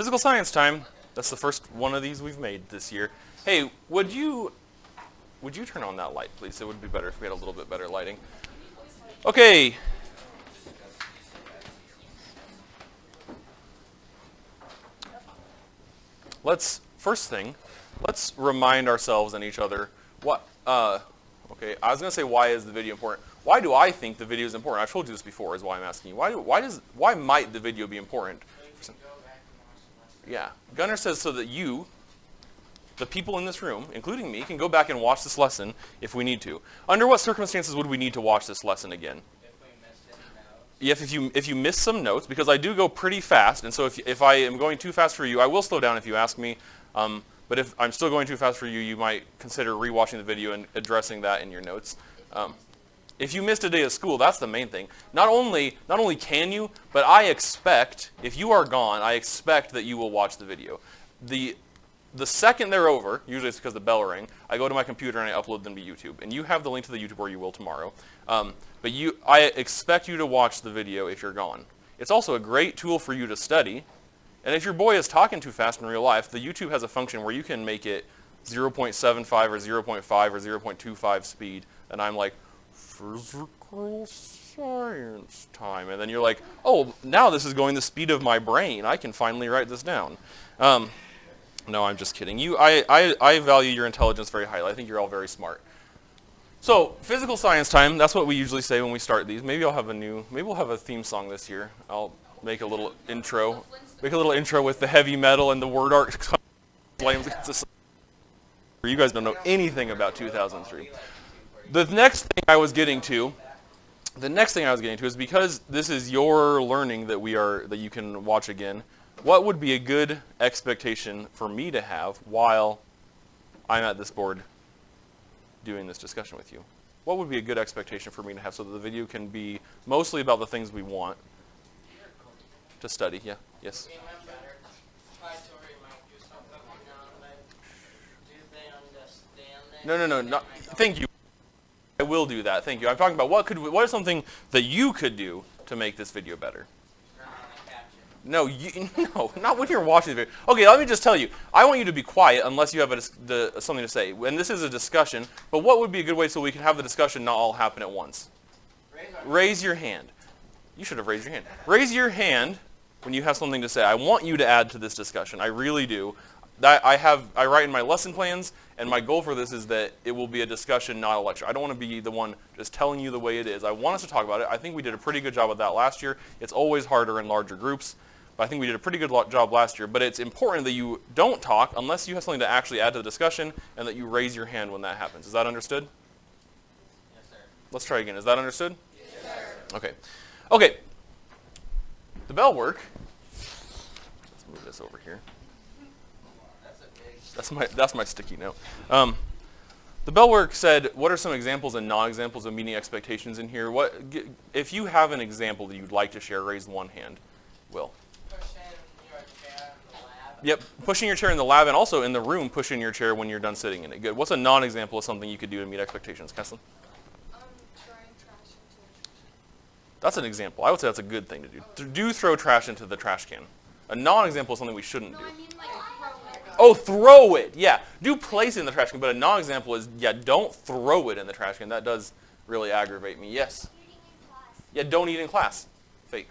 Physical science time. That's the first one of these we've made this year. Hey, would you turn on that light, please? It would be better if we had a little bit better lighting. Okay. Let's remind ourselves and each other what, okay, I was going to say, why is the video important? Why do I think the video is important? I've told you this before, is why I'm asking you. Why might the video be important? Yeah. Gunnar says so that you, the people in this room, including me, can go back and watch this lesson if we need to. Under what circumstances would we need to watch this lesson again? If you miss some notes, because I do go pretty fast, and so if I am going too fast for you, I will slow down if you ask me. But if I'm still going too fast for you, you might consider rewatching the video and addressing that in your notes. If you missed a day of school, that's the main thing. Not only can you, but I expect, if you are gone, I expect that you will watch the video. The second they're over, usually it's because the bell rang, I go to my computer and I upload them to YouTube. And you have the link to the YouTube, or you will tomorrow. But I expect you to watch the video if you're gone. It's also a great tool for you to study. And if your boy is talking too fast in real life, the YouTube has a function where you can make it 0.75 or 0.5 or 0.25 speed. And I'm like, physical science time. And then you're like, oh, now this is going the speed of my brain. I can finally write this down. No, I'm just kidding. I value your intelligence very highly. I think you're all very smart. So, physical science time, that's what we usually say when we start these. Maybe we'll have a theme song this year. I'll make a little intro. Make a little intro with the heavy metal and the word art. You guys don't know anything about 2003. The next thing I was getting to is, because this is your learning that you can watch again, what would be a good expectation for me to have while I'm at this board doing this discussion with you? What would be a good expectation for me to have so that the video can be mostly about the things we want to study? Yeah, yes? No. Thank you. I will do that. Thank you. I'm talking about what is something that you could do to make this video better? No, not when you're watching the video. Okay, let me just tell you. I want you to be quiet unless you have something to say. And this is a discussion, but what would be a good way so we can have the discussion not all happen at once? Raise your hand. You should have raised your hand. Raise your hand when you have something to say. I want you to add to this discussion. I really do. I write in my lesson plans, and my goal for this is that it will be a discussion, not a lecture. I don't want to be the one just telling you the way it is. I want us to talk about it. I think we did a pretty good job of that last year. It's always harder in larger groups, but I think we did a pretty good job last year. But it's important that you don't talk unless you have something to actually add to the discussion, and that you raise your hand when that happens. Is that understood? Yes, sir. Let's try again. Is that understood? Yes, sir. Okay. The bell work. Let's move this over here. That's my sticky note. The bell work said, what are some examples and non-examples of meeting expectations in here? If you have an example that you'd like to share, raise one hand. Will. Pushing your chair in the lab. Yep, pushing your chair in the lab, and also in the room, pushing your chair when you're done sitting in it. Good. What's a non-example of something you could do to meet expectations, Kesslin? Throwing trash into a trash can. That's an example. I would say that's a good thing to do. Do throw trash into the trash can. A non-example is something we shouldn't do. No, I mean like throw it. Oh, throw it. Yeah, do place it in the trash can, but a non-example is, yeah, don't throw it in the trash can. That does really aggravate me. Yes? Eating in class. Yeah, don't eat in class. Fake.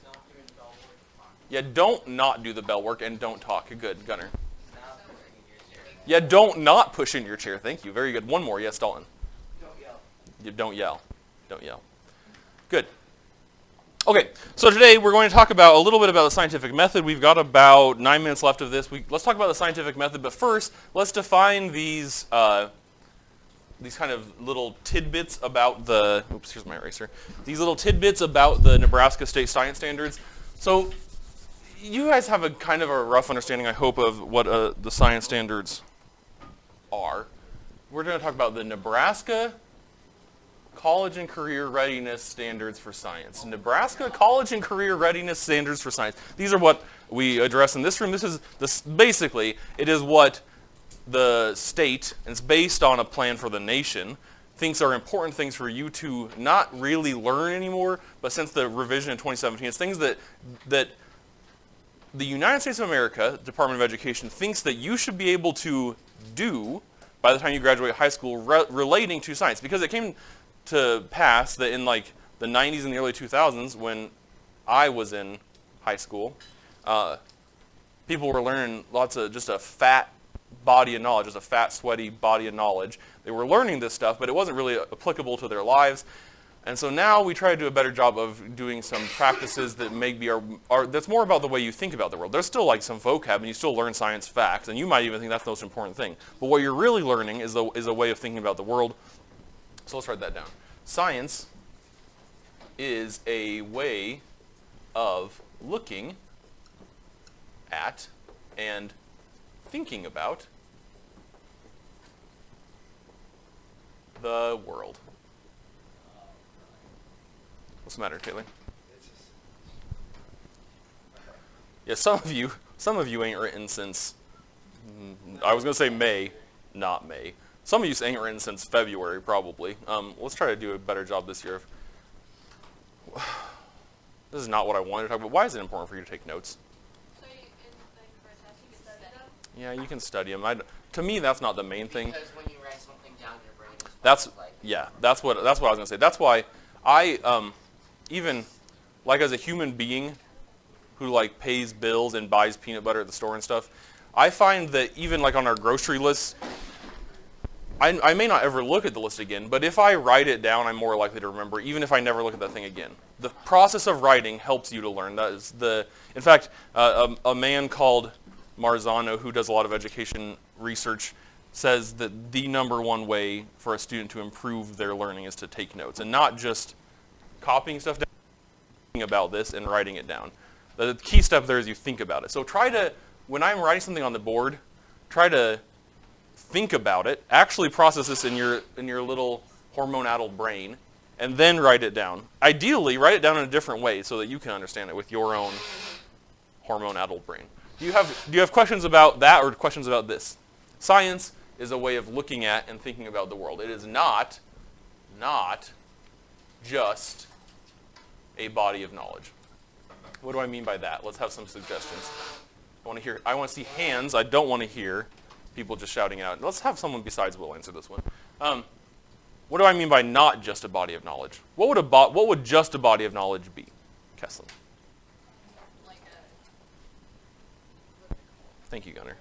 Not doing bell work. Yeah, don't not do the bell work and don't talk. Good, Gunner. Not pushing your chair. Yeah, don't not push in your chair. Thank you. Very good. One more. Yes, Dalton. Don't yell. You don't yell. Don't yell. Good. Okay, so today we're going to talk about a little bit about the scientific method. We've got about 9 minutes left of this. Let's talk about the scientific method, but first, let's define these kind of little tidbits about the, oops, here's my eraser. These little tidbits about the Nebraska State Science Standards. So you guys have a kind of a rough understanding, I hope, of what the science standards are. We're going to talk about the Nebraska College and Career Readiness Standards for Science. Nebraska College and Career Readiness Standards for Science. These are what we address in this room. Basically, it is what the state, and it's based on a plan for the nation, thinks are important things for you to not really learn anymore, but since the revision in 2017, it's things that the United States of America Department of Education thinks that you should be able to do by the time you graduate high school relating to science, because it came to pass that in like the 90s and the early 2000s, when I was in high school, people were learning lots of just a fat body of knowledge, just a fat, sweaty body of knowledge. They were learning this stuff, but it wasn't really applicable to their lives. And so now we try to do a better job of doing some practices that maybe that's more about the way you think about the world. There's still like some vocab, and you still learn science facts, and you might even think that's the most important thing. But what you're really learning is a way of thinking about the world. So let's write that down. Science is a way of looking at and thinking about the world. What's the matter, Caitlin? Yeah, some of you ain't written since, I was going to say May, not May. Some of you ain't written since February, probably. Let's try to do a better job this year. This is not what I wanted to talk about. Why is it important for you to take notes? So you, in like for a test, you can study them? Yeah, you can study them. To me, that's not the main thing. Because when you write something down, your brain is That's like, yeah. That's what I was gonna say. That's why I even like as a human being who like pays bills and buys peanut butter at the store and stuff, I find that even like on our grocery list, I may not ever look at the list again, but if I write it down, I'm more likely to remember, even if I never look at that thing again. The process of writing helps you to learn. That is in fact, a man called Marzano, who does a lot of education research, says that the number one way for a student to improve their learning is to take notes, and not just copying stuff down, thinking about this and writing it down. The key step there is you think about it. So try to, when I'm writing something on the board, try to think about it, actually process this in your little hormone-addled brain, and then write it down. Ideally, write it down in a different way so that you can understand it with your own hormone-addled brain. Do you have questions about that or questions about this? Science is a way of looking at and thinking about the world. It is not just a body of knowledge. What do I mean by that? Let's have some suggestions. I want to see hands. I don't want to hear people just shouting it out. Let's have someone besides Will answer this one. What do I mean by not just a body of knowledge? What would just a body of knowledge be? Kesslin. Like Thank you, Gunnar.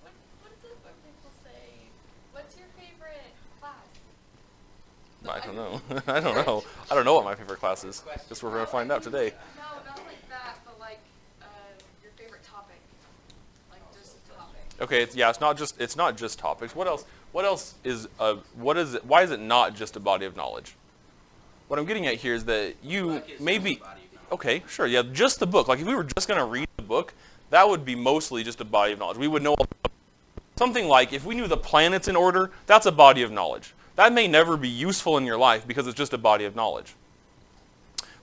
what is it when people say, what's your favorite class? I don't know. I don't know. I don't know what my favorite class is. Guess we're going to find out today. No, not like that, but like your favorite topic. Like just a topic. Okay, it's not just topics. What else is why is it not just a body of knowledge? What I'm getting at here is that you maybe okay, sure, yeah, just the book. Like if we were just going to read the book, that would be mostly just a body of knowledge. We would know something like if we knew the planets in order, that's a body of knowledge. That may never be useful in your life because it's just a body of knowledge.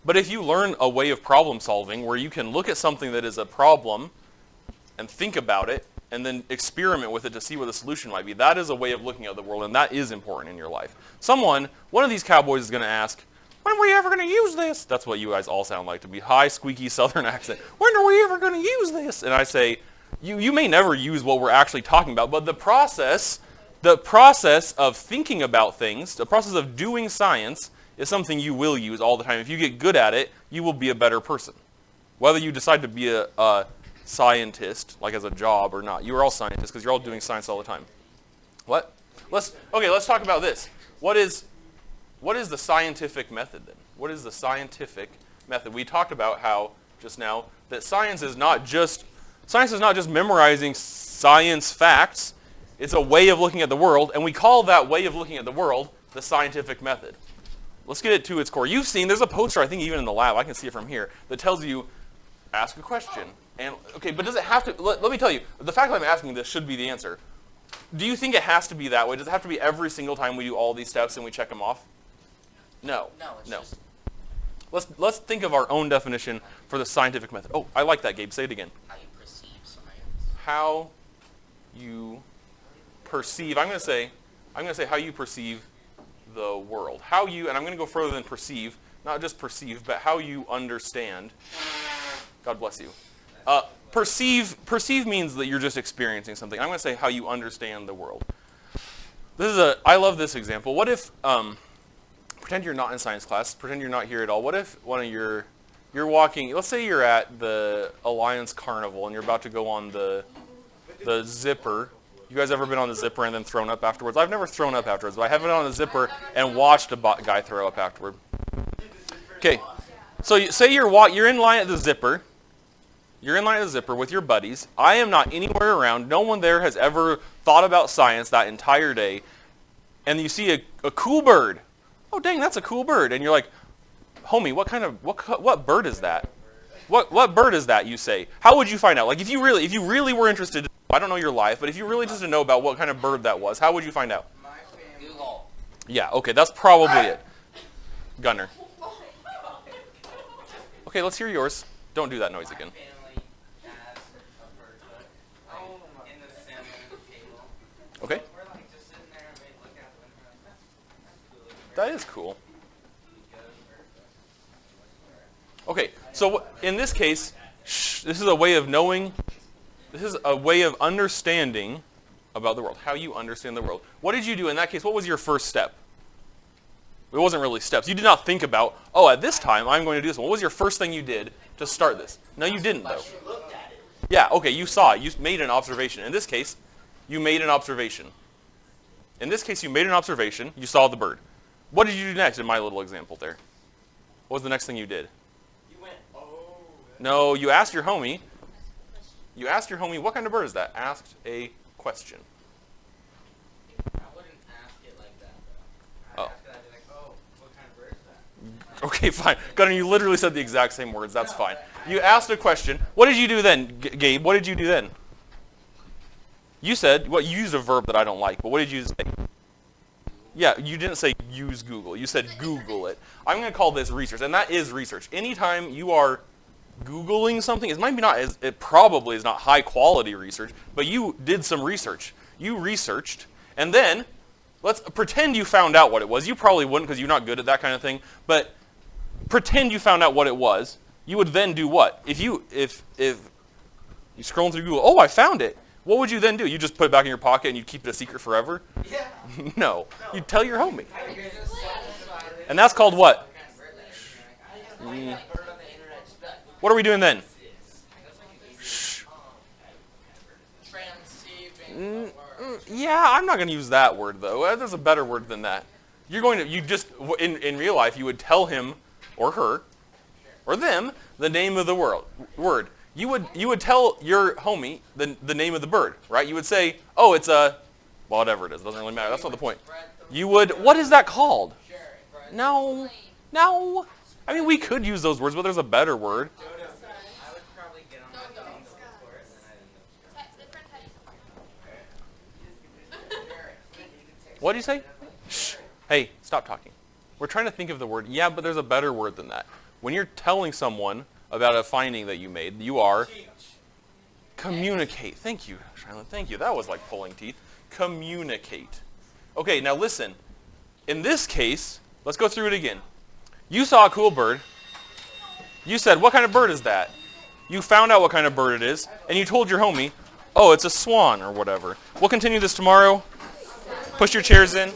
But if you learn a way of problem solving where you can look at something that is a problem and think about it and then experiment with it to see what the solution might be, that is a way of looking at the world, and that is important in your life. One of these cowboys is going to ask, when are we ever going to use this? That's what you guys all sound like to me. High, squeaky Southern accent. When are we ever going to use this? And I say, you may never use what we're actually talking about, but the process of thinking about things, the process of doing science is something you will use all the time. If you get good at it, you will be a better person. Whether you decide to be a scientist, like as a job or not, you are all scientists because you're all doing science all the time. What? Let's talk about this. What is the scientific method then? What is the scientific method? We talked about how just now that science is not just memorizing science facts. It's a way of looking at the world, and we call that way of looking at the world the scientific method. Let's get it to its core. You've seen, there's a poster, I think even in the lab, I can see it from here, that tells you, ask a question. And okay, but does it have to, let me tell you, the fact that I'm asking this should be the answer. Do you think it has to be that way? Does it have to be every single time we do all these steps and we check them off? No. No. Let's think of our own definition for the scientific method. Oh, I like that, Gabe. Say it again. How you perceive science. How you perceive. I'm going to say how you perceive the world. And I'm going to go further than perceive. Not just perceive, but how you understand. God bless you. Perceive means that you're just experiencing something. I'm going to say how you understand the world. I love this example. What if, pretend you're not in science class, pretend you're not here at all. What if you're walking, let's say you're at the Alliance Carnival and you're about to go on the zipper. You guys ever been on the zipper and then thrown up afterwards? I've never thrown up afterwards, but I have been on the zipper and watched a guy throw up afterward. Okay, so say you're in line at the zipper. You're in line at the zipper with your buddies. I am not anywhere around. No one there has ever thought about science that entire day. And you see a cool bird. Oh, dang, that's a cool bird. And you're like, homie, what bird is that? What bird is that, you say? How would you find out? Like, if you really were interested, I don't know your life, but if you really just to know about what kind of bird that was, how would you find out? Google. Yeah, okay, that's probably it. Gunner. Okay, let's hear yours. Don't do that noise again. Okay. That is cool. Okay, so in this case, this is a way of knowing, this is a way of understanding about the world, how you understand the world. What did you do in that case? What was your first step? It wasn't really steps. You did not think about, oh, at this time, I'm going to do this one. What was your first thing you did to start this? No, you didn't, though. Yeah, okay, you saw it. You made an observation. In this case, you made an observation. In this case, you made an observation. You saw the bird. What did you do next in my little example there? What was the next thing you did? You went, oh. No, you asked your homie. You asked your homie, what kind of bird is that? Asked a question. I wouldn't ask it like that, though. I'd ask it, I'd be like, oh, what kind of bird is that? Okay, fine. Gunnar, you literally said the exact same words. That's fine. You asked a question. What did you do then, Gabe? What did you do then? You said, well, you used a verb that I don't like, but what did you say? Yeah, you didn't say use Google. You said Google it. I'm going to call this research, and that is research. Anytime you are Googling something, it probably is not high quality research, but you did some research. You researched, and then let's pretend you found out what it was. You probably wouldn't because you're not good at that kind of thing, but pretend you found out what it was. You would then do what? If you scrolling through Google, oh, I found it. What would you then do? You just put it back in your pocket and you keep it a secret forever? Yeah. No. You'd tell your homie. And that's called what? What are we doing then? Yeah, I'm not going to use that word though. There's a better word than that. In real life, you would tell him or her or them the name of the word. You would tell your homie the name of the bird, right? You would say, oh, it's a, well, whatever it is. It doesn't really matter. That's not the point. You would, what is that called? No. I mean, we could use those words, but there's a better word. I would probably get on my phone before it, and I What did you say? Shh. Hey, stop talking. We're trying to think of the word. Yeah, but there's a better word than that. When you're telling someone about a finding that you made, you are communicate. Thank you, Shylon. Thank you. That was like pulling teeth. Communicate. Okay, now listen. In this case, let's go through it again. You saw a cool bird. You said, what kind of bird is that? You found out what kind of bird it is, and you told your homie, oh, it's a swan or whatever. We'll continue this tomorrow. Push your chairs in.